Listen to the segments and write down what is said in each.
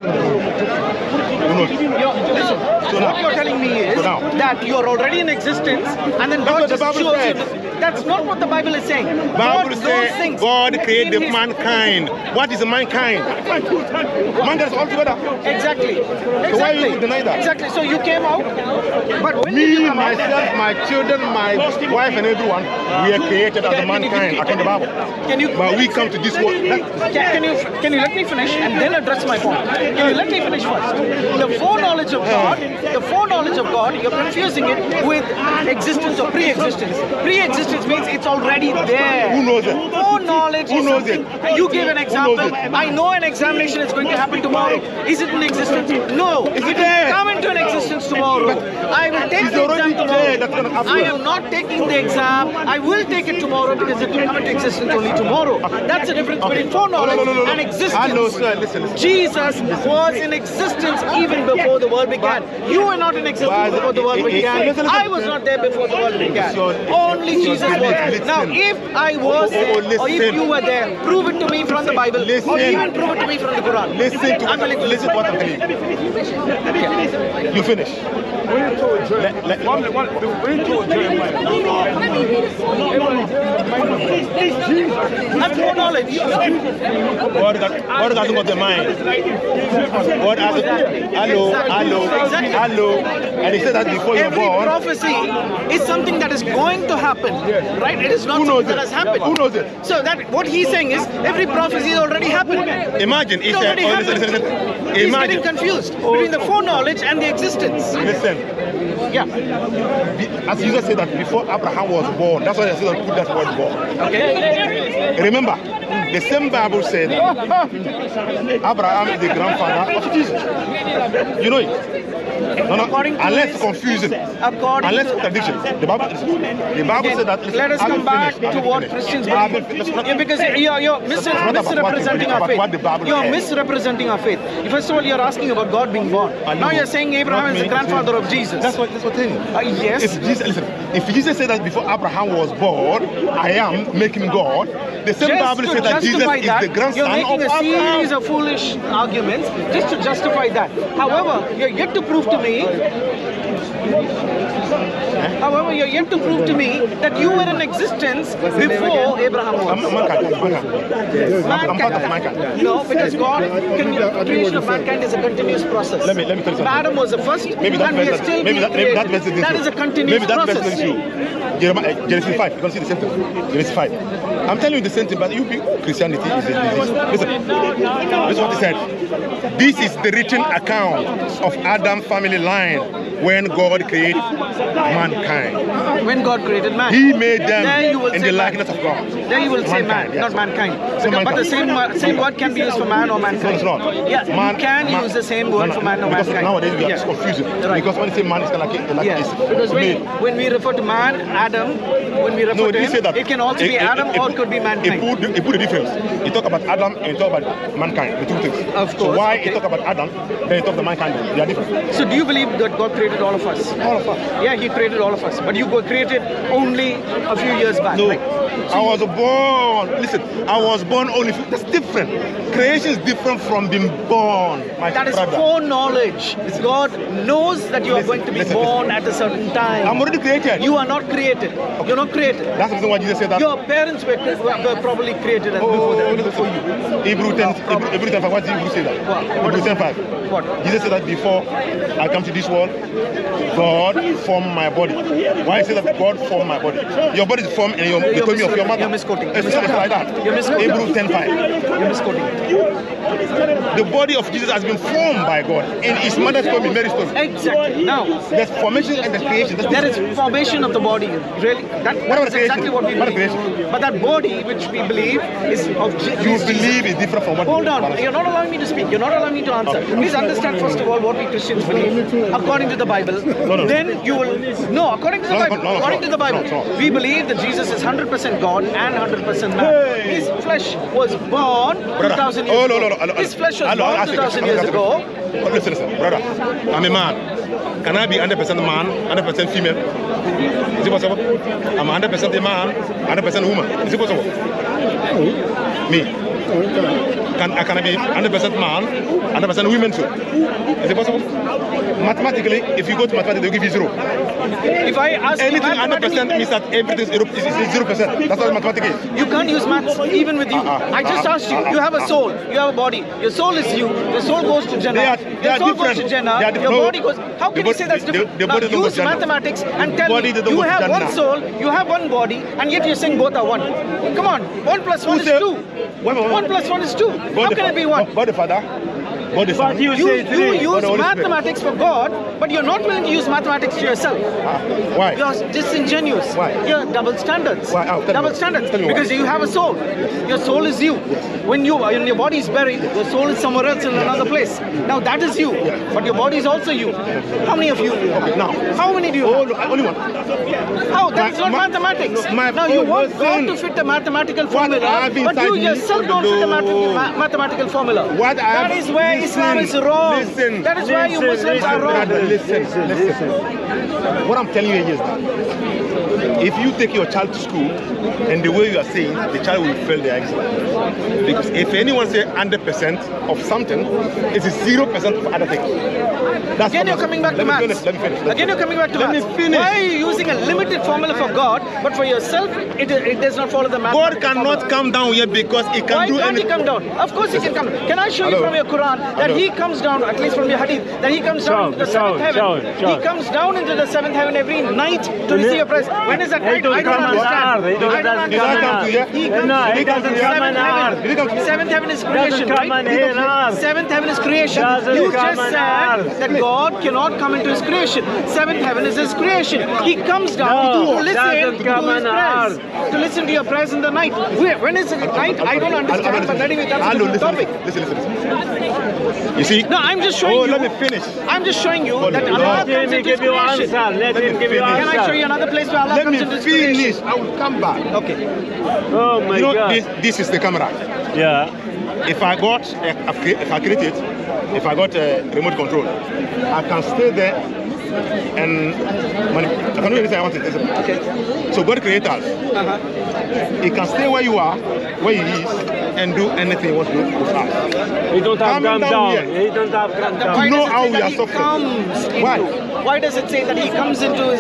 Listen, what you're telling me is that you're already in existence and then God just shows you. That's not what the Bible is saying. Bible says God created mankind. What is mankind? Mankind is all together. Exactly. So why you deny that? Exactly. So you came out, but when me, did you come myself, out? my children, my wife, and everyone, we are created as a mankind according to the Bible. But we come to this world. Can you let me finish and then address my point? Can you let me finish first? The foreknowledge of God, you're confusing it with existence or pre-existence. Pre-existence means it's already there. Who knows it? Foreknowledge. Who knows it? You give an example. I know an examination is going to happen tomorrow. Is it in existence? No. It will come into an existence tomorrow. I will take the exam tomorrow. I am not taking the exam. I will take it tomorrow because it will come into existence only tomorrow. That's the difference between foreknowledge and existence. I know, sir. Listen. Jesus was in existence even before the world began. You were not in existence before the world began. I was not there before the world began. Only Jesus was. Now, if I was there, or if you were there, prove it to me from the Bible, or even prove it to me from the Quran. Listen to what I'm telling you. You finish. That's foreknowledge. God hasn't got the mind. God has hello. And he said that before you're born. Every prophecy is something that is going to happen, right? It is not something that has happened. Who knows it? So that what he's saying is every prophecy has already happened. Imagine it's already happened. He's getting confused between the foreknowledge and the existence. Listen. Yeah. As Jesus said that before Abraham was born, that's why I said put that word born. Okay. Remember, the same Bible said Abraham is the grandfather of Jesus. You know it. No, unless confusion, unless contradiction. The Bible said that. Let us come back to what Christians believe. Because you're misrepresenting our faith. You're misrepresenting our faith. First of all, you're asking about God being born. Now you're saying Abraham is the grandfather of Jesus. That's what I'm saying. Yes. If Jesus said that before Abraham was born, I am making God. The same Bible said that Jesus is the grandson of Abraham. You're making a series of foolish arguments just to justify that. However, you're yet to prove to me that you were in existence before Abraham was. I'm part of mankind. No, because God, creation of mankind is a continuous process. Let me tell you something. Adam was the first, and we are still being created. That is a continuous process. Genesis 5, you can see the same thing. Genesis 5. I'm telling you the same thing, but Christianity is a disease. Listen, this is what he said. This is the written account of Adam's family line when God created mankind. When God created man. He made them in the likeness of God. There you will say man, not mankind. But the same word can be used for man or mankind. No, it's not. Yeah, man, you can use the same word for man or mankind. Nowadays we are confusing. Right. Because when you say man, it's like because when we refer to man, Adam, when we refer to him, it can also be Adam or it could be mankind. He put the difference. He talk about Adam and he talk about mankind, the two things. Of course. So why he talk about Adam, then he talk about mankind? They are different. So do you believe that God created all of us? All of us. Yeah, He created all of us. But you were created only a few years back. No. Right? I was born. Listen, I was born only. That's different. Creation is different from being born. That is foreknowledge. God knows that you are going to be born at a certain time. I'm already created. You are not created. Okay. You're not created. That's the reason why Jesus said that. Your parents were probably created before you. Hebrew 10:5. What did Hebrew say that? Hebrew 10:5. What? Jesus said that before I come to this world, God formed my body. Why is it that God formed my body? Your body is formed in the tummy of your mother. You're misquoting. It's not like that. You're misquoting. Hebrew 10:5. You're misquoting. The body of Jesus has been formed by God in his mother's tummy, Mary's tummy. Exactly. Now, there's formation and there's creation. There is formation of the body. Really? That is exactly what we believe. But that body, which we believe, is of Jesus. You believe is different from what Hold on. You're not allowing me to speak. You're not allowing me to answer. Please understand, first of all, what we Christians believe. According to the Bible, then you will... No, according to the Bible. According to the Bible, we believe that Jesus is 100% God and 100% man. His flesh was born 2,000 years ago. His flesh was born 2,000 years ago. Listen, brother. I'm a man. Can I be 100% man, 100% female? Is it possible? I'm 100% a man, 100% woman. Is it possible? Me. can I be 100% man, 100% women too? Is it possible? Mathematically, if you go to mathematics, they'll give you 0. If I ask Anything you 100% means that everything is 0%. That's what mathematics is. you can't use maths even with you. I just asked you. You have a soul. You have a body. Your soul is you. Your soul goes to Jannah. They are Your soul goes different. to Jannah. They are Your no. body goes. How can you say that's different? The Now body don't go use to Jannah. mathematics and tell Body me doesn't you go to have one Jannah. soul, you have one body, and yet you're saying both are one. Come on, 1 plus 1 is 2. 1 plus 1 is 2. How can it be 1? God the Father, God the Son. You use mathematics for God, but you're not willing to use mathematics to yourself. Why? You're disingenuous. Why? You're double standards. Why? Tell Double me. standards. Tell me why. Because you have a soul. Your soul is you. When your body is buried, your soul is somewhere else in another place. Now that is you, but your body is also you. How many of you? Now, how many do you have? Only one. How? That's not mathematics. Now you want God to fit a mathematical formula, but you yourself don't fit a mathematical formula. That is where Islam is wrong. Listen. That is where you Muslims are wrong. Listen. What I'm telling you is that if you take your child to school and the way you are saying, the child will fail the exam. Because if anyone say 100% of something, it is 0% of other things. That's Again, you're coming back to maths. Let me finish. Again, you're coming back to Let maths. me finish. Why are you using a limited formula for God, but for yourself, it does not follow the mathematical God cannot formula? come down here because he can Why do can't he anything. come down? Of course he can come. Can I show you Hello. from your Quran that he comes down, at least from your hadith, that he comes down into the seventh heaven? He comes down into the seventh heaven every night to receive a present. When is that night? I don't understand. I don't understand. He comes He doesn't to come on seventh earth. heaven. Seventh heaven is creation, come on right? here on earth. Seventh heaven is creation. Doesn't You come just on said earth. that God cannot come into his creation. Seventh heaven is his creation. He comes down No, to listen doesn't to come his on prayers. earth. To listen to your prayers in the night. When is it at night? I don't understand, but anyway, that's a different topic. Listen. You see? No, I'm just showing you. Let me finish. I'm just showing you that Let Allah Let comes him into his give you creation. answer. Let him give you finish. Can I show you answer. another place where Allah Let comes me into his finish. creation? I will come back. Okay. Oh my You know, God. this is the camera. Yeah. If I create it, if I got a remote control, I can stay there and I can do anything I want to do. Okay. So God created us. He can stay where you are, where he is, and do anything he wants to do with us. He don't have Coming come down down. here. He don't have come down. Why know does it how say we that are he suffering. comes into? Why? Why does it say that he comes into the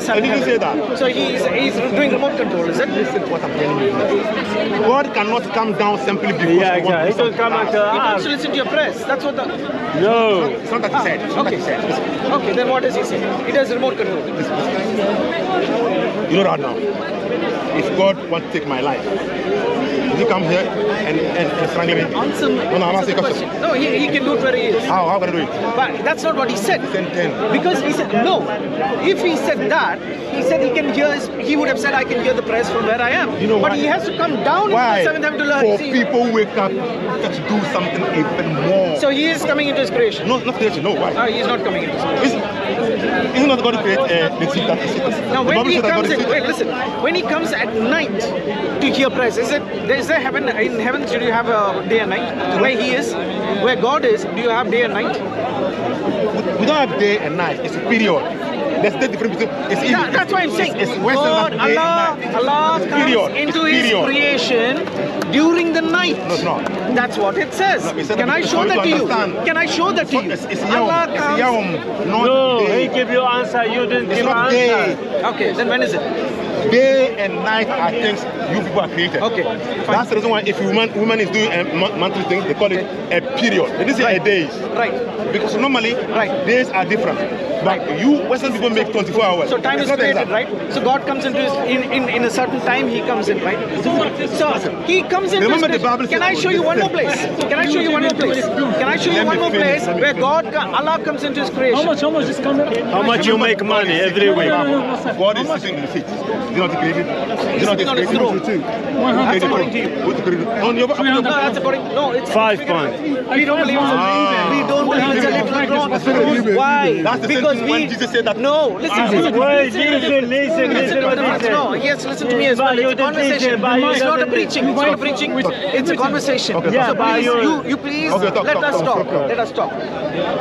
seventh didn't heaven? say that. So he's doing remote control, is it? Listen to what I'm telling you. God cannot come down simply because Yeah, he wants exactly. He to do don't come something. at He comes to us. listen to your prayers. That's what the. No. It's not that he said. It's not that Okay. he said. Listen. Okay, then what does he say? He does remote control. You know that now. If God wants to take my life, does he come here and strangle me? Answer me. No, I'm asking Answer a the question. question. No, he can do it where he is. How can I do it? But that's not what he said. Ten. Because he said no. If he said that, he said he can hear. He would have said I can hear the prayers from where I am. You know but why? he has to come down Why? into the seventh heaven to For learn. See. people wake up to do something even more. So he is coming into his creation. No, not creation. No, why? He's not coming into his creation. Isn't not God to create the seed that is seated? Now, The when Bible he says that God comes is in, seated. wait, listen. When he comes at night to hear prayers, is there heaven? In heaven, do you have a day and night? Where he is, where God is, do you have day and night? We don't have day and night. It's a period. There's the difference between. It's evening. That's why I'm saying. It's Western God, day and Allah night. It's comes period. into It's his period. creation during the night. No, it's not. That's what it says. No, it said Can that I it's show for you that to to you? understand. Can I show that to you? It's Allah yawm. comes. It's yawm, not No, he day. give you answer. You didn't It's give not answer. day. Okay, then when is it? Day and night are things you people are created. Okay, fine. That's the reason why if woman is doing a monthly thing, they call it a period. They didn't say a days. Right. Because normally Right. days are different. But you Western people make 24 hours. So time It's is not created, exact. right? So God comes into his in a certain time. He comes in, right? So he comes into. Remember his the Bible Can says- I show you one more place? Can I show you one more place? Can I show you Let one me more finish, place let me where finish. Allah comes into his creation? How much is coming? How much you make money every week? God is sitting in the seat. Is he not created? Is he not sitting on his throne. That's according to you. Who's created? On your No, that's according. No, it's 5 figure- points. We don't believe it's we don't believe it's a literal throne. Why? That's the same Because thing when Jesus said that. No, listen. Wait, listen what he said. No, yes, listen to me as well. But you It's a didn't conversation. listen, but you It's not a didn't preaching. It's not a preaching. It's a conversation. Okay, Yeah, So but please, you- you please Okay, talk, let talk, us talk, talk. talk. Let us talk.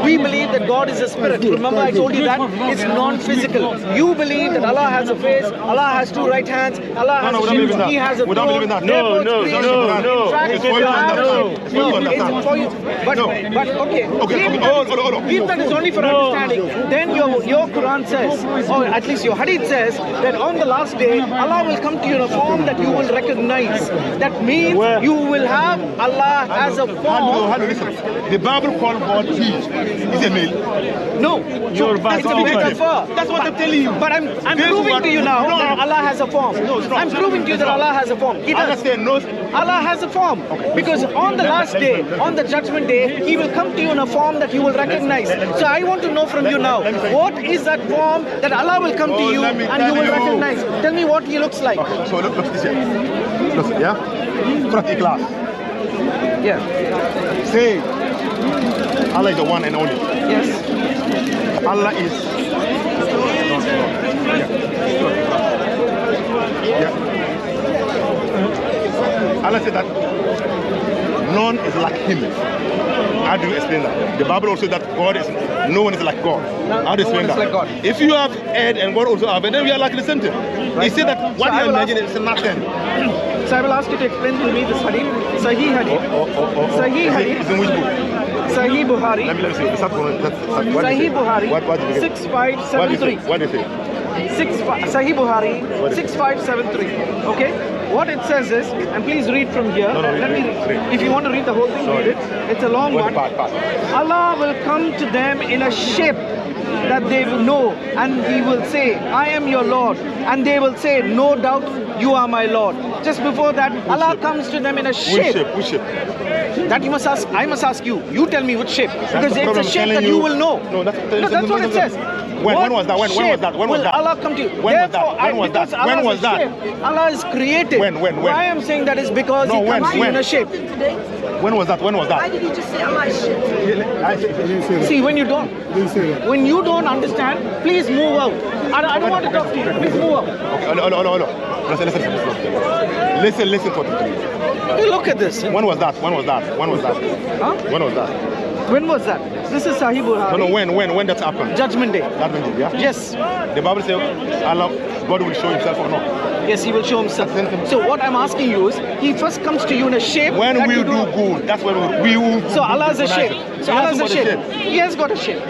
We believe that God is a spirit. Remember, I told you that it's non-physical. You believe that Allah has a face, Allah has two right hands. Allah has no, a we don't believe in shield. that. He has a We don't believe in throne. that. No, Therefore, no, it's creation. no, In no. fact, It's for you to understand. It's for you to understand. it's for you. But okay. Okay, If hold on. If that is only for understanding, then your Quran says, or at least your Hadith says, that on the last day, Allah will come to you in a form that you will recognize. That means you will have Allah as a form. Listen. The Bible called God He. Is a male. No, You're it's a metaphor. That's what I'm telling you. But I'm proving to you now that Allah has a form. I'm proving to you that Allah has a form. He does. Understand? No. Allah has a form. Because on the last day, on the judgment day, He will come to you in a form that you will recognize. So I want to know from you now, what is that form that Allah will come to you and you will recognize? Tell me what He looks like. Okay, so look this here. Look, yeah? Surat Ikhlas. Yeah. Say, Allah is the one and only. Yes. Allah is. Yeah. Allah said that none is like Him. How do you explain that? The Bible also said that God is, no one is like God. How do you explain that? like God. If you have head and God also have, and then we are like the same thing. He said that what So I you will imagine is nothing. So I will ask you to explain to me this hadith. Sahih hadith. Sahih hadith. It's in which book? Sahih Bukhari. Let me see. It's not from, what Sahih Bukhari. What did you get? 6573. What did you say? Sahih Bukhari 6573. Okay, what it says is, and please read from here. No, Let me read. if you want to read the whole thing, read it. It's a long one. Part. Allah will come to them in a shape that they will know, and He will say, I am your Lord, and they will say, no doubt you are my Lord. Just before that, Allah comes to them in a shape. Which shape? That you must ask. I must ask you. You tell me which shape, because the it's a problem, shape telling that you will know. No, that's what it says. When was that? When was that? When was will that? Allah come to you? When was that? Therefore, When was because that? Allah When is was a that? shape. Allah is created. When? Why I'm saying that is because No, He comes to you in a shape. When was that? Why did you just say Allah is shit? See, when you don't understand, please move out. I don't want to talk to you. Please move out. Okay, hold on. Listen for the Hey, look at this. When was that? Huh? When was that? When was that? This is Sahih Bukhari. No, when that happened? Judgment Day. That means, yeah? Yes. The Bible says Allah, God will show Himself or not. Yes, He will show Himself. So what I'm asking you is, He first comes to you in a shape. When that we you do good, that's when we will. So Allah is a shape. So Allah is a shape. shape. He has got a shape.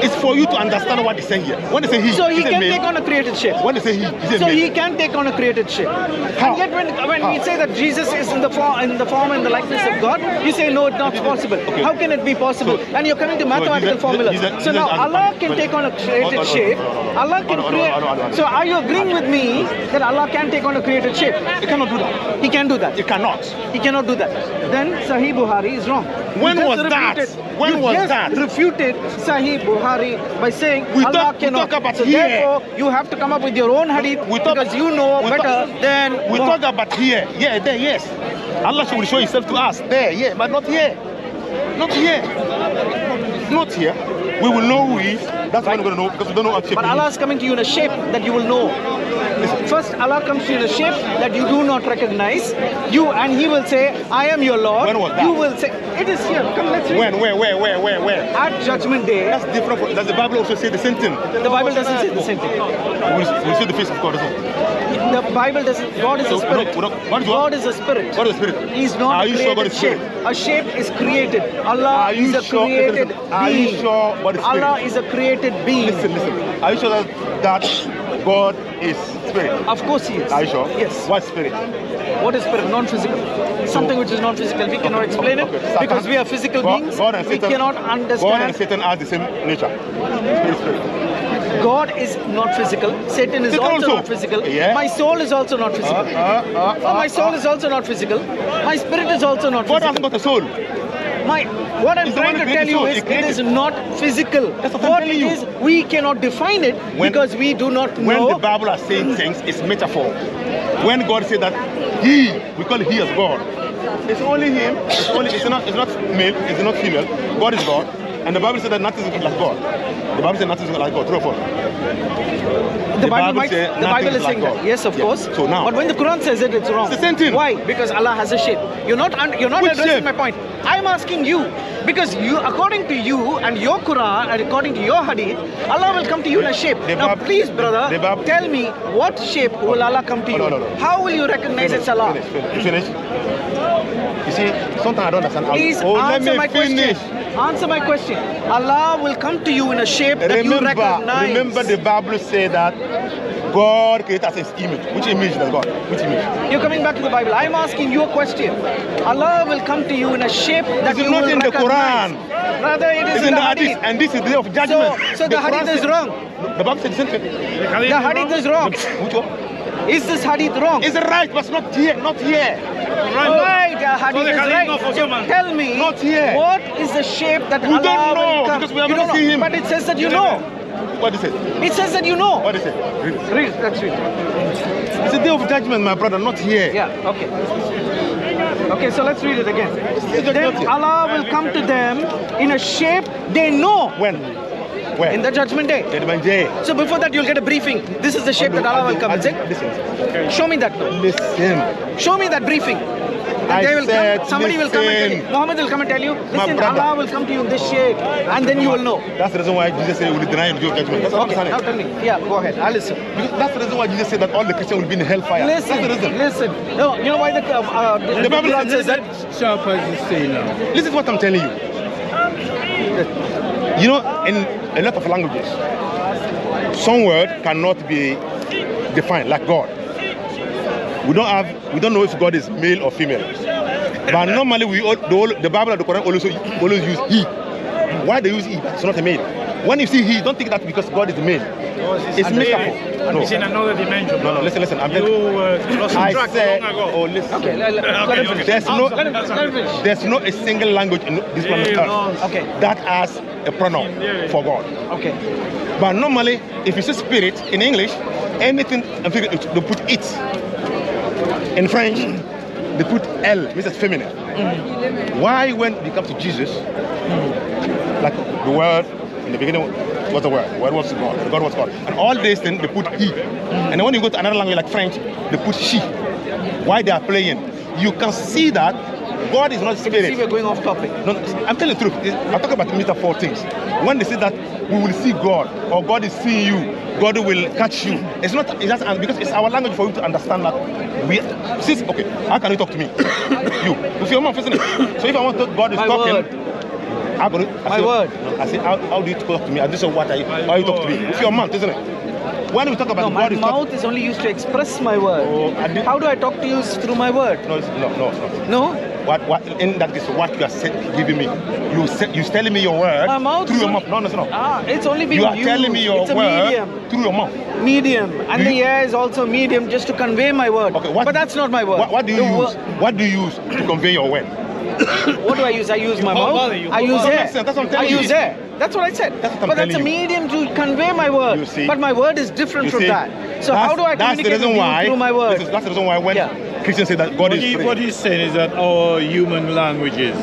It's for you to understand what they say here. When they say He, So He is a can male. take on a created shape. When they say He, is a So male. He can take on a created shape. How? And yet when we say that Jesus is in the form and the likeness of God, you say no, it's not possible. Okay. How can it be possible? And you're coming to mathematical Jesus- formulas. Jesus- So now Jesus- Allah can take on a created shape. Allah can create. So are you agreeing with me that Allah can take on a created shape? He cannot do that. He can do that. He cannot. He cannot do that. Then Sahih Bukhari is wrong. When You just was that? refuted- When you was just that? refuted Sahih Bukhari by saying We Allah talk cannot. about So here. therefore, you have to come up with your own hadith We talk- because you know we better talk- than We talk about here. Yeah, there, yes. Allah will show Himself to us. There, yeah, but not here. Not here. Not here. We will know who He is. That's why we're going to know, because we don't know what shape But He is. Allah is coming to you in a shape that you will know. First, Allah comes to you in a shape that you do not recognize. And He will say, I am your Lord. When was that? You will say, it is here. Come, let's read. When? Where? At Judgment Day, That's different. Does the Bible also say the same thing? the Bible doesn't say the same thing. We see the face of God. The Bible doesn't. God is a So, spirit. what is what? God is a spirit. What is spirit? He's not Are a you sure created God is shape. spirit? A shape is created. Allah Are you is a sure- created Are you being. sure God is spirit? Allah is a created being. Listen. Are you sure that God is spirit? Of course He is. Are you sure? Yes. What spirit? What is spirit? Non-physical. Something which is non-physical. We cannot explain it Okay. because we are physical beings. God and We Satan, cannot God and understand. Satan are the same nature. Spirit. God is not physical. Satan is Satan also also. not physical. Yeah. My soul is also not physical. My soul is also not physical. My spirit is also not God physical. hasn't got a soul. What I'm It's the trying one to who tell created you soul. is He it created. is not physical. That's what I'm What telling it you. is, we cannot define it When- because we do not When the know. Bible is saying things, it's metaphor. When God said that He, we call He as God. It's only Him. It's not male. It's not female. God is God, And the Bible said that nothing is like God. The Bible said nothing is like God. True or false? The Bible says is nothing saying like that. God. Yes, of course. So now, but when the Quran says it, it's wrong. It's the same thing. Why? Because Allah has a shape. You're not Which addressing shape? my point. I'm asking you because according to you and your Quran and according to your Hadith, Allah will come to you in a shape. Now, please, brother, tell me what shape will Allah come to you? No. How will you recognize it's Allah? Finish. You see, sometimes I don't understand. Please answer my question. Answer my question. Allah will come to you in a shape that you recognize. Remember the Bible says that God created us his image. Which image does God? Which image? You're coming back to the Bible. I'm asking you a question. Allah will come to you in a shape that It's you not will in the recognize. Quran. Rather, it is It's in the Hadith. And this is the day of judgment. So the Hadith is wrong. The Bible said the same thing. The Hadith is wrong. Which one? Is this Hadith wrong? It's right, but it's not here. Not here. Right, Hadith is right. So tell me, Not here. what is the shape that We Allah don't know, will come? because we have You not don't seen know. him. But it says that you know. What is it? It says that you know. What is it? Read it. Read, let's read. It's a day of judgment, my brother, not here. Yeah, okay. Okay, so let's read it again. Then Allah will come to them in a shape they know. When? Where? In the judgment day. Judgment day. So before that, you'll get a briefing. This is the shape that Allah will come. Is it? Listen. Show me that. Listen. Show me that briefing. I They will said, come. Somebody will come and tell you. listen. Muhammad will come and tell you. Listen, brother. Allah will come to you in this shape, and then you will know. That's the reason why Jesus said we will deny the day of judgment. That's what Okay, I'm now saying. tell me. Yeah, go ahead. I'll listen. Because that's the reason why Jesus said that all the Christians will be in hellfire. Listen, That's the reason. listen. No, you know why the Bible Quran says that? Sharp as you say now. Listen to what I'm telling you. You know, in a lot of languages, some word cannot be defined like God. We don't know if God is male or female. But normally the Bible and the Quran always use he. Why they use he? It's not a male. When you see he, don't think that because God is the male. It's metaphor. No. It's in another dimension. No, listen. I'm You lost I track said, long ago. oh, listen. Okay, let him finish. There's no a single language in this planet Earth Okay. that has a pronoun for God. Okay. But normally, if you say spirit in English, anything they put it. In French, they put L, means it's feminine. Why when it comes to Jesus, like the word in the beginning was the word was God, the God was God, and all these things they put he, and then when you go to another language like French, they put she. Why they are playing? You can see that God is not spirit. See, we're going off topic. No, I'm telling the truth. I'm talking about metaphor things. When they say that we will see God or God is seeing you, God will catch you. It's not. It's just because it's our language for you to understand that we. Sis, okay, how can you talk to me? You, with your mouth, isn't it? So if I want to talk, God is My talking. word. My word. I say, how do you talk to me? I just say, how you talk to me? With your mouth, isn't it? When we talk about No, my God is talking. mouth is only used to express my word. Oh, How do I talk to you through my word? No, it's not. No? What in that case, what you are giving me? You're telling me your word My mouth through is your only- mouth. No. It's only being You are used. telling me your It's a word medium. through your mouth. Medium. And the air is also medium just to convey my word. Okay, but that's not my word. What do you use? What do you use to convey your word? What do I use? I use my mouth. I use That air. makes sense. That's what I'm I telling you. use air. That's what I said. That's what I'm but that's a telling you. medium to convey my word. You see? But my word is different You from see? that. So how do I communicate with you through my word? That's the reason why when Yeah. Christians say that God is free, What he's saying is that our human languages.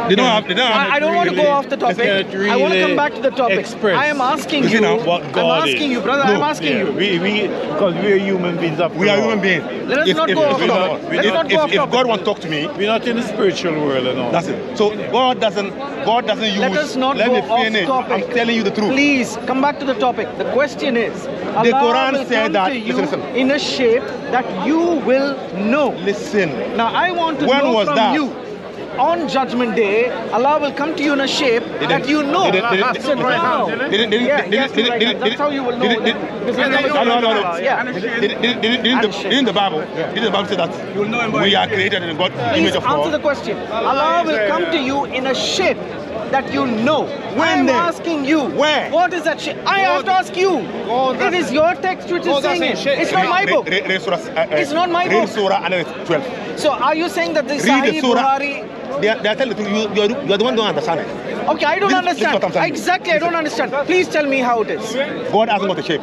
they don't have. I don't want to go off the topic. Can't I want to really come back to the topic. express I am asking You see you. now? what God I'm asking is. you, brother. No. I'm asking you. Because we are human beings after We are all. human beings. Let us not go off we're topic. not- Let's not go off If topic. God wants to talk to me, We're not in the spiritual world and all. that's it. So God doesn't use. Let us not let go me off finish. topic. I'm telling you the truth. Please come back to the topic. The question is, Allah Quran will said come that- to you listen. in a shape that you will know. Listen. Now I want to When know was from that? you. On Judgment Day, Allah will come to you in a shape that you know. Did it- That's it right now. That's how you will know. No. Yeah. Didn't the Bible say that we are created in God's Please image of answer the God? question. Allah will come to you in a shape that you know. When I'm then? asking you. Where? What is that shape? I have to ask you. It is your text which is saying it. It's not my book. It's not my Read book. Surah 12. So are you saying that the Read the Sahih Surah. Bukhari? They are telling the truth. You are the one who don't understand it. Okay, I don't Listen what I'm understand. saying. Exactly, I don't understand. Please tell me how it is. God hasn't got a shape.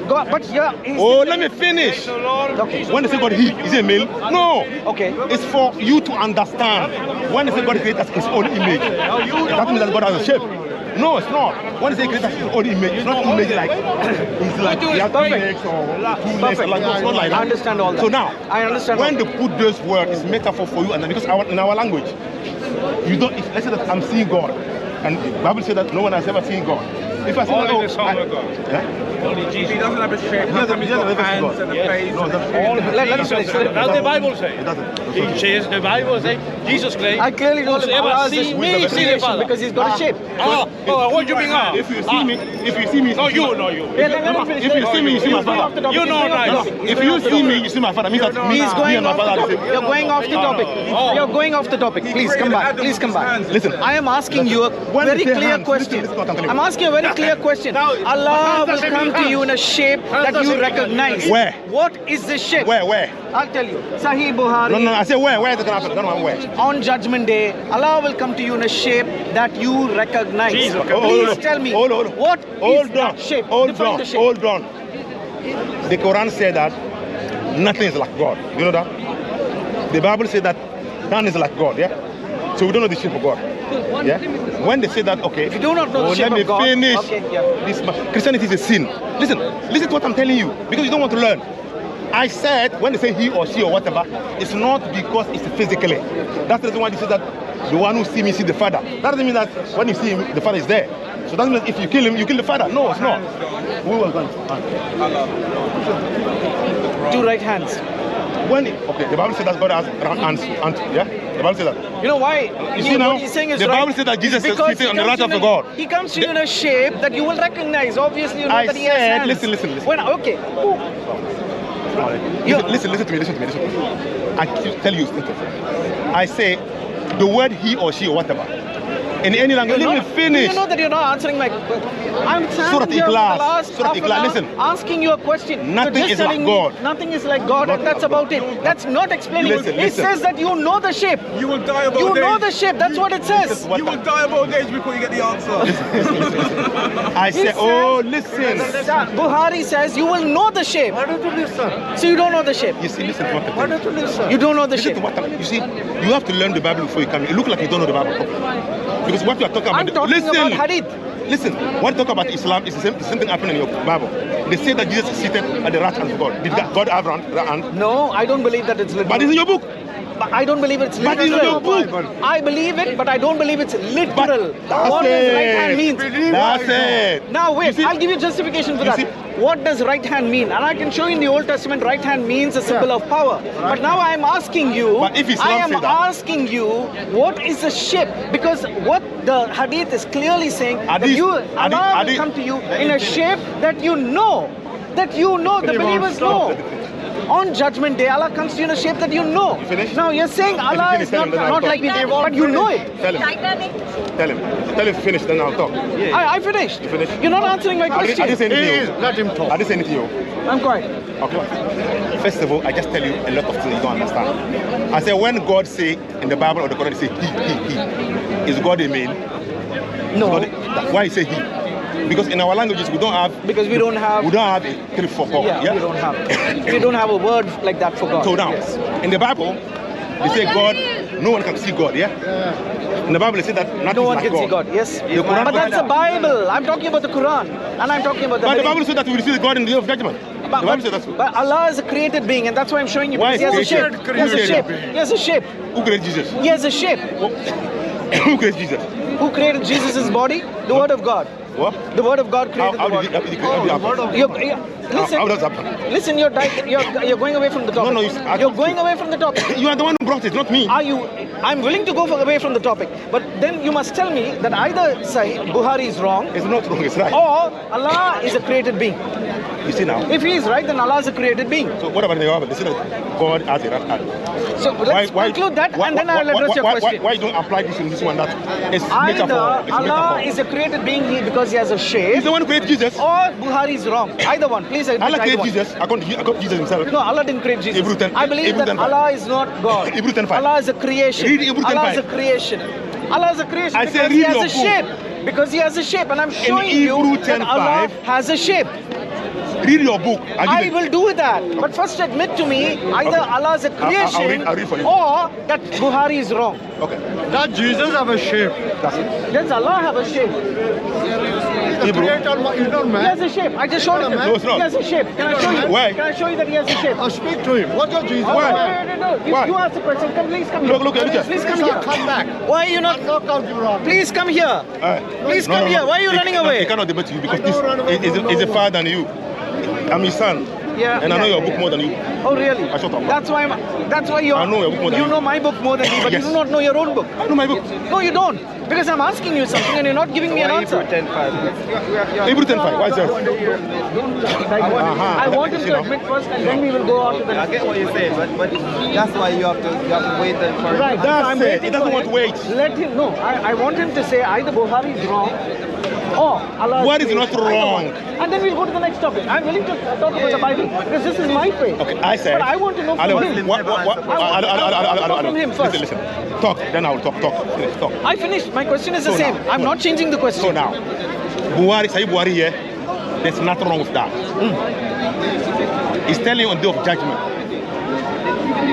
God, but yeah. Oh, let me finish. Okay. When they say God he, is he a male? No. Okay. It's for you to understand. When they say God created us his own image, that means that God has a shape. No, it's not. When they say creator, it's only image. It's not image like it's like you have 3 legs or 2 legs. Perfect. Like, it's not like that. I understand all that. So now, I understand when all they put those words, it's metaphor for you, and then because in our language, you don't. If, let's say that I'm seeing God, and the Bible says that no one has ever seen God. If I say that, Only the Son of God. yeah? Only Jesus. He doesn't have a shape. He doesn't have a hands and a face. No, that's Let us finish. Does the Bible say? it doesn't. It says, the Bible says, Jesus claimed, I clearly told him whosoever Allah is see the me, see the Father. because he's got a shape. What you mean now? If you see me, No, you. Yeah, let him finish. If you see me, you see my father. You know right. If you see me, you see my father. Means that me He's and going my off the father are the topic. same. You're going off the topic. You're going off the topic. Please come back. Please come back. Listen. I am asking you a When very they say clear hands, question. listen to what I'm telling you. I'm asking you a very clear question. Allah will come to you in a shape that you recognize. Where? What is the shape? Where? I'll tell you. Sahih Bukhari. No, I say where? Where is it going to happen? I don't know where. On Judgment Day, Allah will come to you in a shape that you recognize. Please tell me, what is that shape? Define the shape. Hold on. The Quran said that nothing is like God. You know that? The Bible said that none is like God, yeah? So we don't know the shape of God. Yeah? When they say that, okay. If you do not know the shape let me of God, finish. okay, yeah. Christianity is a sin. Listen to what I'm telling you, because you don't want to learn. I said, when they say he or she or whatever, it's not because it's physically. That's the reason why they say that the one who see me see the Father. That doesn't mean that when you see him, the Father is there. So that means if you kill him, you kill the Father. No, it's not. Who was going? 2 right hands. Okay, the Bible says that God has hands, yeah? The Bible says that. You know why? You see now, what he's saying is the right. Bible says that Jesus is Because sitting on the he right comes of in God. He comes to you in a shape that you will recognize. Obviously, you know I that he has said, hands. listen. Okay. Listen to me. I tell you, I say the word he or she or whatever. In any language, let me finish. You know that you're not answering my question. I'm Surah standing here for the Ikhlas. last Surah half an Ikhlas, hour listen. asking you a question. Nothing You're just is like telling me God. Nothing is like God, and that's about it. That's not explaining. Listen. It says that you know the shape. You will die of You old know age. the shape. That's what it says. You will die of old age before you get the answer. I say, listen. Bukhari says you will know the shape. Why don't you listen? So you don't know the shape. You see, listen to what I'm Why telling don't you listen? You don't know the Listen shape. to what you see, you have to learn the Bible before you come in. It looks like you don't know the Bible properly. Because what you are talking about, I'm talking about hadith. Listen, when you talk about Islam, it's the same thing happening in your Bible. They say that Jesus is seated at the right hand of God. Did God have right hand? No, I don't believe that it's literal. But it's in your book. But I don't believe it's But literal. it's in your book. I believe it, but I don't believe it's literal. That's What does it. right hand mean? That's it. Now wait, You see- I'll give you justification for that. see- What does right hand mean? And I can show you in the Old Testament, right hand means a symbol of power. But now I am asking you, But if Islam I am say that- asking you, what is the shape? Because what the hadith is clearly saying, that Hadith- Allah will hadith- come to you in a shape that you know. That you know, the believers know. On Judgment Day, Allah comes to you in a shape that you know. finished? Now you're saying Allah finish, is tell not, him, then I'll not talk. like me, but you know it. Tell him. Tell him to finish, then I'll talk. I finished. finished? You're not answering my I didn't question. say anything to you. Let him talk. I didn't say anything to you. I'm quiet. Okay. First of all, I just tell you a lot of things you don't understand. I say when God say in the Bible or the Quran, they say he. Is God a male? No, Why he say he? Because in our languages we don't have. because we don't have. We don't have a 3 for God. Yeah, we don't have. We don't have a word like that for God. So now, Yes. in the Bible, they say God, no one can see God, yeah? In the Bible, they say that nothing No is one like can see God. Yes, The Quran- but that's the Bible. I'm talking about the Quran, and I'm talking about the. But the hadith. Bible says that we will see God in the day of judgment. The Bible says that. But Allah is a created being, and that's why I'm showing you. Why Because he has a shape. created? He has a Created shape. being. He has a shape. Who created Jesus? He has a shape. Who created Jesus? Who created Jesus' body? The Word of God. What? The Word of God created How the did Word. it happen? Listen, How does that happen? listen, you're going away from the topic. No, You're going away from the topic. You are the one who brought it, not me. Are you? I'm willing to go away from the topic, but then you must tell me that either Sahih Bukhari is wrong, It's not wrong, it's right. or Allah is a created being. You see now? If he is right, then Allah is a created being. So what about the Bible? They say that God has a right hand. So let's conclude that, and then I'll address your question. Why don't apply this in this one? That it's Either metaphor. It's Allah metaphor. is a created being because he has a shape, He's the one who created Jesus. or Bukhari is wrong. Either one, please. Allah Either created one. Jesus. According to Jesus himself. No, Allah didn't create Jesus. Hebrew 10 I believe Hebrew that 10:5. Allah is not God. Hebrew 10:5. Allah is a creation. Read Hebrew Allah is a 10:5. creation. Allah is a creation I say because read he has your a book. shape. Because he has a shape, and I'm showing Hebrew you that Allah 10:5. has a shape. Read your book. I will do that. But first admit to me, either Allah is a creation I'll read for you. or that Bukhari is wrong. Okay. That Jesus have a shape. That's it. Does Allah have a shape? The Hebrew. creator is not He man. has a shape. I just showed him. No, it's not. He has a shape. Can I show you? Why? Can I show you that he has a shape? I'll speak to him. What does Jesus No, have? no. Why? You ask the question. Please come here. Look here. Please come here. Come back. Why are you not? Knock out the rock. Please come here. Please come here. Why are you running He away? cannot debate you because I don't run away this from is no a one. father than you. I'm his son. Yeah. And I know yeah, your yeah, book more than you. Oh really? I shut up. That's why you I know your book more than you you. know my book more than me, but Yes. you do not know your own book. I know my book. No, you don't. Because I'm asking you something and you're not giving me an answer. Hebrew 10:5. Why is that? I want him to admit first and then we will go on to the I get what you're saying, but that's why you have to wait and for Right. That's I'm it. waiting He doesn't for want him. to wait. Let him know. I want him to say either Bukhari is wrong or Allah. What is not wrong? And then we'll go to the next topic. I'm willing to talk about the Bible because this is my faith. Okay, I said. But I want to know from him. From him first. Listen. Talk. Then I will talk. Finish. Talk. I finished. My question is the So same. now- I'm not changing the question. So now, Sahih Bukhari here, there's nothing wrong with that. He's telling you on the day of judgment.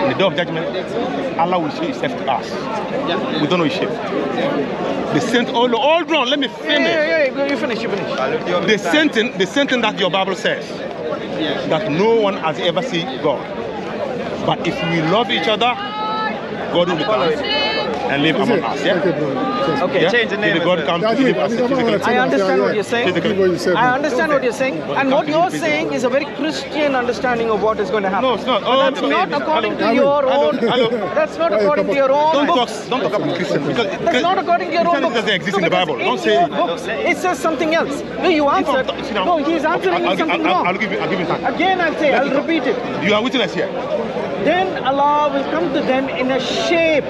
On the day of judgment, Allah will show himself to us. We don't know his shape. The sentence, hold on, let me finish. Yeah. You finish. The sentence that your Bible says, that no one has ever seen God. But if we love each other, God will come and live among us. Yeah? Okay. Yeah? change the name If God as comes well. to live us physically. I understand what you're saying. Physically. I understand what you're saying. And what you're saying is a very Christian understanding of what is going to happen. No, it's not. But that's not according to your own. That's not according to your own books. Don't talk about Christian because That's not according to your own Christianity books. doesn't exist in the Because Bible. Don't in say your it. books, it says something else. No, you answered. No, he's answering you something I'll wrong. give you time. Again, I'll say, I'll repeat it. You are witness here. Then Allah will come to them in a shape.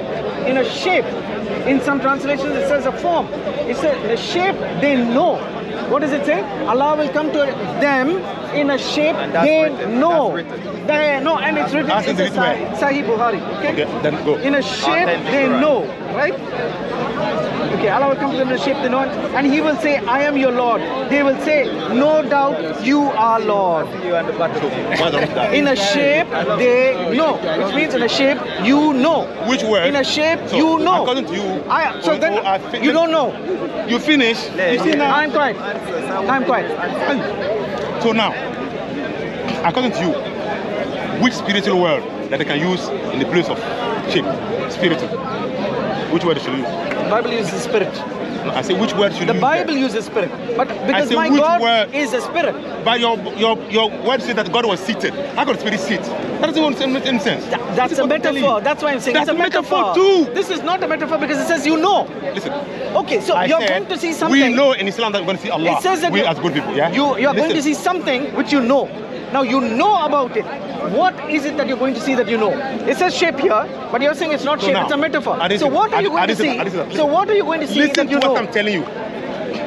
In some translations it says a form. It says the shape they know. What does it say? Allah will come to them in a shape they know. They know, and it's written in the Sahih Bukhari. Okay, then go. In a shape they know, right? Okay, Allah will come to them in a shape they know, and He will say, I am your Lord. They will say, no doubt you are Lord. In a shape they know, which means in a shape you know. Which word? In a shape So, you know. according to you, So then you don't know. You finish. You see now. I'm quiet. So now, according to you, which spiritual word that they can use in the place of shape? Spiritual. Which word should you use? The Bible uses spirit. No, I say which word should The you use? Bible uses spirit. But because say my which God word? is a spirit. But your word says that God was seated. How could the spirit sit? That doesn't make any sense. That's a metaphor. That's why I'm saying That's it's a metaphor metaphor too. This is not a metaphor because it says you know. Listen. Okay, so you're said going to see something. We know in Islam that we're going to see Allah. It says that we as good people, yeah? you're going to see something which you know. Now you know about it. What is it that you're going to see that you know? It says shape here, but you're saying it's not shape, now, it's a metaphor. I didn't So say- what are you going to didn't say see? that, I didn't say that. So what are you going to see Listen that you to know? what I'm telling you.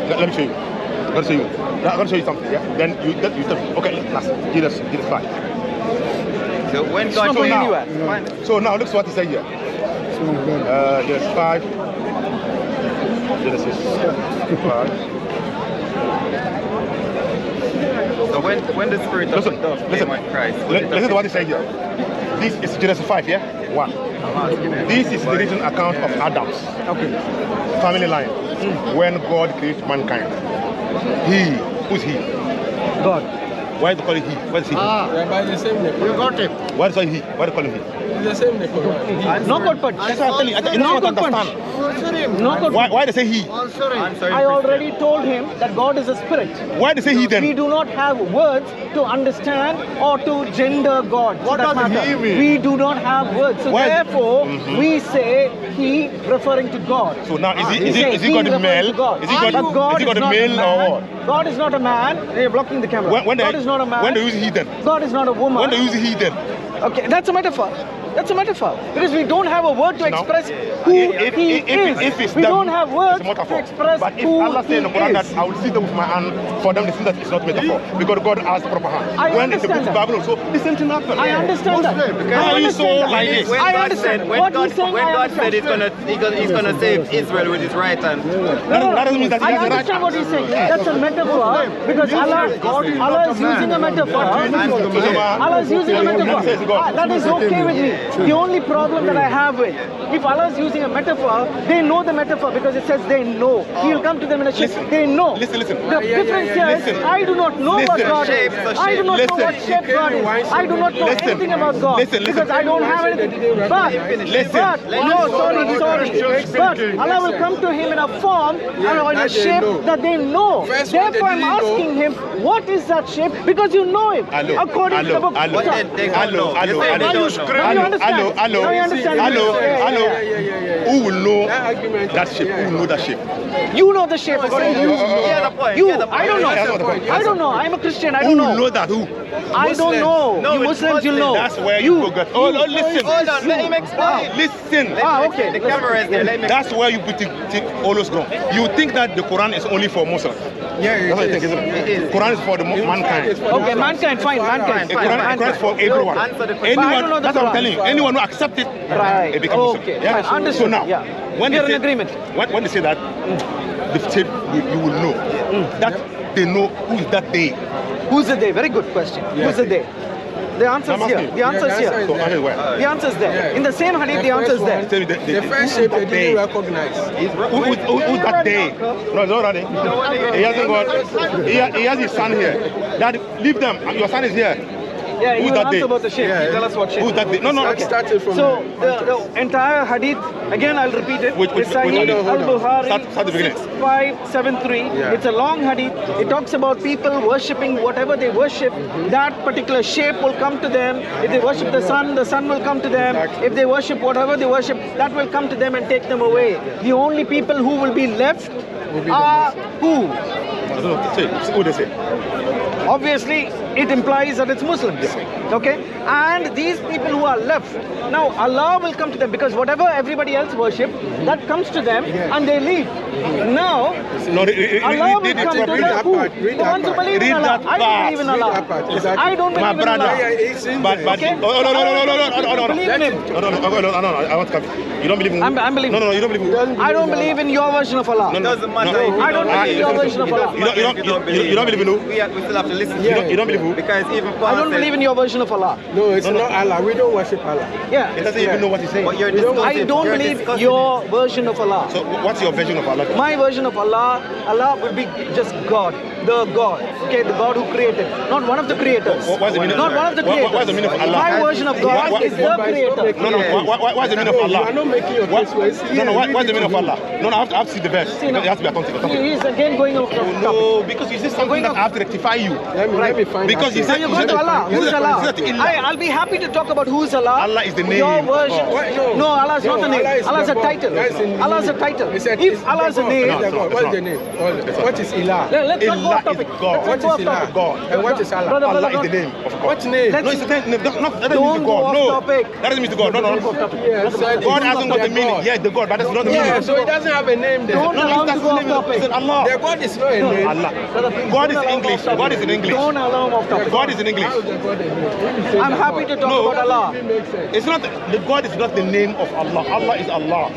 Let me show you. I'm going to show you. I'm going to show you something, yeah? Then you tell me. Okay, last. Give us 5. So when It's God not told going you, anywhere. So now look what he said here. There's 5. Genesis 5. so when the Spirit of Listen, the dove listen. came on Christ, Listen to what he said here. This is Genesis 5, yeah? 1. This is the written account of Adam's family line when God created mankind. Who's he? God. Why do you call it he? What is he? They're by the same name. You got him. Why do you call it he? Why do you call him he? It's the same name. No God punch. That's what I'm telling you. You No don't God punch. understand. Answer him. No God punch. Why they say he? Answer him. answering I already told him that God is a spirit. Why they say he We then? do not have words to understand or to gender God. What for that does matter. he mean? We do not have words. So Why is it- therefore, we say he referring to God. So now is We he say got a referring male? to God. Is he got But God a is not male a or man. what? God is not a man. You're blocking the camera. When God is not a man. When they use he then? God is not a woman. When they use he then? Okay, that's a metaphor. That's a metaphor. Because we don't have a word to Now, express who he is. If it's We them, don't have words it's a metaphor. to express But if who Allah says in the he Quran is. that I will see them with my hand, for them they think that it's not metaphor. Because God has proper hand. I When in the book understand of that. Babylon, so the same thing happened. I understand that. Why are you so like this? When I God understand. said, What he's saying, when I God said understand. he's gonna save Israel with his right hand. That doesn't mean that he I has the right understand what hand. he's saying. That's a metaphor because Allah is using a metaphor. Allah is using a metaphor. That is okay with me. The only problem that I have with, if Allah is using a metaphor, they know the metaphor because it says they know. He will come to them in a shape. They know. Listen. The difference here is Listen. I do not know what Listen. God is. Shape, the I do not know what Listen. shape God is. I do not know Listen. anything about God Listen. because I don't have anything. But Allah will come to him in a form and in a shape that they know. Therefore, I'm asking him, what is that shape? Because you know it. According to the book. They don't know. You say they don't know. Now you understand. Now you understand. Who will know that shape? Who will know that shape? You know the shape. According to you. He has a point. You. He has a point. I don't know. I don't know. I'm a Christian. I don't Who will know know. that? Who? I don't know. No, You it's Muslims, you'll know. That's where you forgot. Oh, listen. Hold on, let him explain. Listen. Okay. The camera is there. Let him That's where you put it always wrong. You think that the Quran is only for Muslims. That's what you think, isn't it? It is. Quran is for the mankind. Okay, mankind, fine, mankind. The Quran is for everyone. Answer the question. But I don't know Anyone, the that's what I'm Quran. telling you. Anyone who accepts it, Right. it becomes Okay. Muslim. Yeah? Fine. Understood. So now, Yeah. when We are they in say, agreement. when they say that, they say you will know that they know who is that they. Who's the they? Very good question. Who's the they? The answer is I'm here. asking. The answer is here. So where? The answer is there. In the same hadith, the answer is there. Tell me The first shape they didn't recognize. Who's that day? No, it's not running. He hasn't got. He has his son here. Dad, leave them. Your son is here. Yeah, you Who's will that answer they? about the shape. Yeah. You tell us what shape. Who's that day? No. Started from So the entire hadith, again I'll repeat it. Which It's Sahih hadith? al-Bukhari Start the beginning. 6573. It's a long hadith. It talks about people worshipping whatever they worship. That particular shape will come to them. If they worship the sun will come to them. If they worship whatever they worship, that will come to them and take them away. The only people who will be left are who? I don't know. Say who they say. Obviously, it implies that it's Muslims. Okay? And these people who are left, now Allah will come to them because whatever everybody else worship, that comes to them and they leave. Now, No, Allah will come to them who? Read The that ones who part. believe in Read Allah. that I don't believe in Read Allah. that part. Exactly. I don't My believe in brother. Allah. It's in But there. Okay? no. I believe in him. No. I want to come. You don't believe in I'm believing. No, you don't believe in I don't believe in your version of Allah. It doesn't matter. if you I don't believe in your version of Allah. You don't believe in who? We still have to listen. You don't believe who? Because even Paul I don't said- believe in your version of Allah. No, it's not Allah. We don't worship Allah. Yeah. It doesn't even know what he's saying. But you're We don't- discussing. I don't you're believe discussing your version of Allah. So what's your version of Allah? My version of Allah, Allah would be just God, the God, okay, the God who created, not one of the creators, What's the meaning? not one of the creators. What's the meaning of Allah? My version of God is the creator. No. What's the meaning of Allah? You are not making your case for it. What's the meaning of Allah? No, I have to see the verse. It has to be authentic. He is again going off topic. No, because you say something that I have to rectify you. Let me find Because out. you Now said you're going to Allah. Who's Allah? Allah. I'll be happy to talk about who's Allah. Allah is the name. Your version. What? No, Allah is not No, the name. Allah is Allah is a the God. title. That's in Allah is a meaning. title. He said If it's Allah is a the God. name, It's the God. What's the name? What is Ilah? let's not go Allah off is topic. God. Let's What not go is off Ilah? topic. God. And what is Allah? Brother, Allah brother, is the name of God. What name? No, it's the name. That doesn't Don't mean go God. off No, topic. that doesn't mean the God. No. Yeah, so God hasn't got the meaning. Yeah, the God, but that's not the Yeah, meaning. so it doesn't have a name there. Don't allow him to that's go the off name. topic. It's Allah. The God is not a name. Allah. Brother, please God don't is allow him English. off topic. God is in English. Don't allow him off topic. God is in English. How is the God a name? I'm happy to talk No. about Allah. It makes sense. It's not the God is not the name of Allah. Allah is Allah,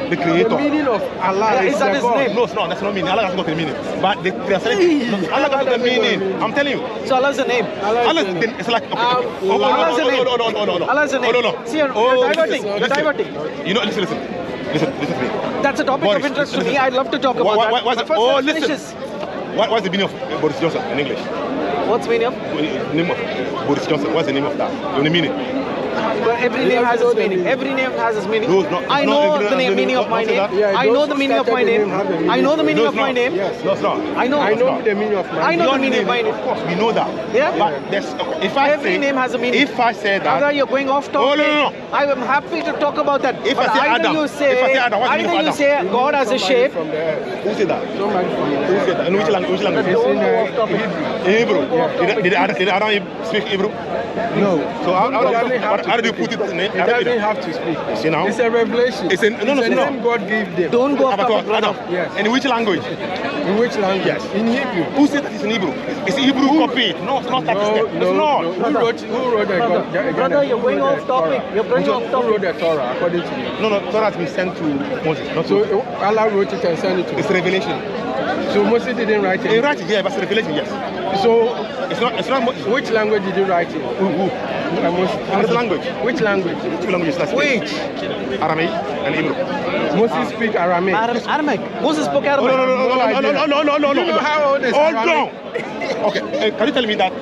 the The creator. meaning of Allah Is is that the his God. name? No, it's not. That's not meaning. Allah hasn't got the meaning. But the translation, Allah got the meaning. I'm telling you. So Allah is a name. Allah is it's like Allah is a name. Allah is a name. See, you're diverting. You're diverting. You know, listen to me. That's a topic Boris, of interest to listen. me. I'd love to talk about that. What's But the, first, let's listen. finish this. What's the meaning of Boris Johnson in English? What's the meaning of? Name of Boris Johnson. What's the name of that? The meaning. But every name has its meaning. Every name has its meaning. No, it's not- I it's know not every the name has meaning of my meaning. name. Yeah, I know those the meaning of who my started the name. name have a meaning. I know the meaning No, of it's my not. name. Yes. No, it's not. I know. I know the meaning of my I know Your the meaning of my name, name. of course, we know that. Yeah. But there's, okay, if I Every say, name has a meaning. If I say that, Either you're going off topic. no. I am happy to talk about that. If But I say either Adam, you say, if I say Adam, what's the meaning either of you Adam? say God has a shape. From the earth. who said that? Somebody from the Who earth. said that? In which language? Don't go off topic. Hebrew. Did Adam speak Hebrew? No. So how It do you put it in It doesn't have to speak. See now? It's a revelation. It's a no. name God gave them. Don't go off Adam, topic, brother. Yes. In which language? In which language? Yes. In Hebrew. Who said that it's in Hebrew? It's Hebrew copy. No, it's not that. No. It's not. Who wrote the Brother, you're going off topic. You're going off Who topic. wrote the Torah according to you? No, Torah has been sent to Moses. Not So to. Allah wrote it and sent it to It's him. revelation. So Moses didn't write He it. writes it, yeah, but it's revelation, yes. So It's not. which language did you write it? Who? Which language? Which language? Two languages. That's Which? Aramaic and Hebrew. Moses speak Aramaic. Aramaic. Moses spoke No, Aramaic. no. You know how old is Hold Aramaic? on. Okay, can you tell me that?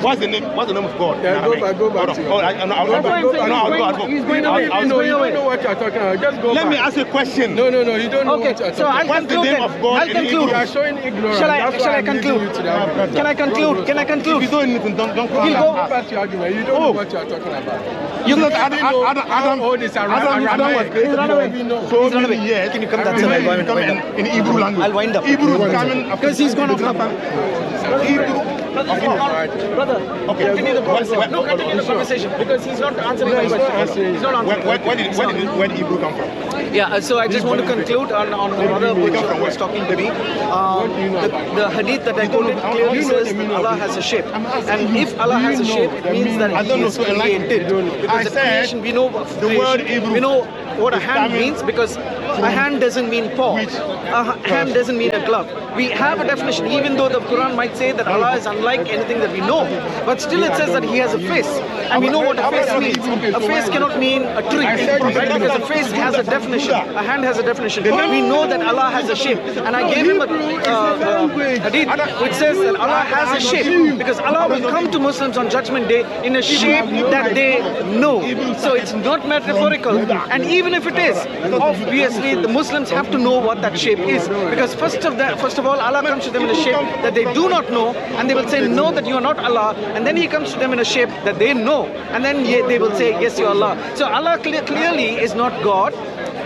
What's the name of God? in Yeah, Aramaic? go back Hold on. to it. Hold on. I'll That's why I'm saying he's going away. You don't know what you're talking about. Just go Let back. me ask you a question. No, you don't know Okay, what you're so talking I'll about. What's the conclude name then. of God I'll in conclude. You are showing ignorance. Shall That's I why I'm conclude? leading you to the argument. Can I conclude? Can I If you conclude? don't know anything, don't come He'll and go ask. Back to your argument. You don't know what you're talking about. You know, How old is Aramaic? Adam was created Run away. so Run away. many years. Can you come that side? I'll wind Come up. in Hebrew language. I'll wind up. Hebrew is coming Because he's gone off topic. Hebrew. Brother, Okay. continue the Where- conversation. No, continue the conversation because he's not answering my question. He's not answering. Where did Hebrew come from? Yeah, so I just want to conclude on brother who was talking to me. The hadith that I quoted clearly says that Allah has a shape. And if Allah has a shape, it means that I don't He know, is so enlighten me. created. Because I the said creation, we know of the word creation. Hebrew We know what a hand coming means because a hand doesn't mean paw. A hand doesn't mean a glove. We have a definition, even though the Quran might say that Allah is unlike anything that we know. But still it says that He has a face. And we know what a face means. A face cannot mean a tree, right? Because a face has a definition. A hand has a definition. We know that Allah has a shape. And I gave him a hadith which says that Allah has a shape because Allah will come to Muslims on Judgment Day in a shape that they know. So it's not metaphorical. And even if it is, obviously the Muslims have to know what that shape is. Because first of all, Allah comes to them in a shape that they do not know, and they will say, no, that you are not Allah. And then He comes to them in a shape that they know. And then they will say, yes, you are Allah. So Allah clearly is not God.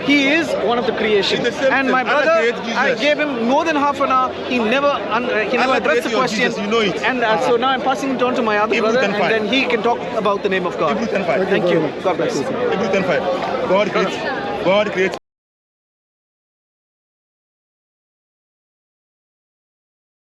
He is one of the creation. And my brother, I gave him more than half an hour. He never addressed the question. You know it. And so now I'm passing it on to my other Hebrew brother, 10:5. and then he can talk about the name of God. Hebrew 10:5. Thank you. God bless. Hebrew 10:5. God creates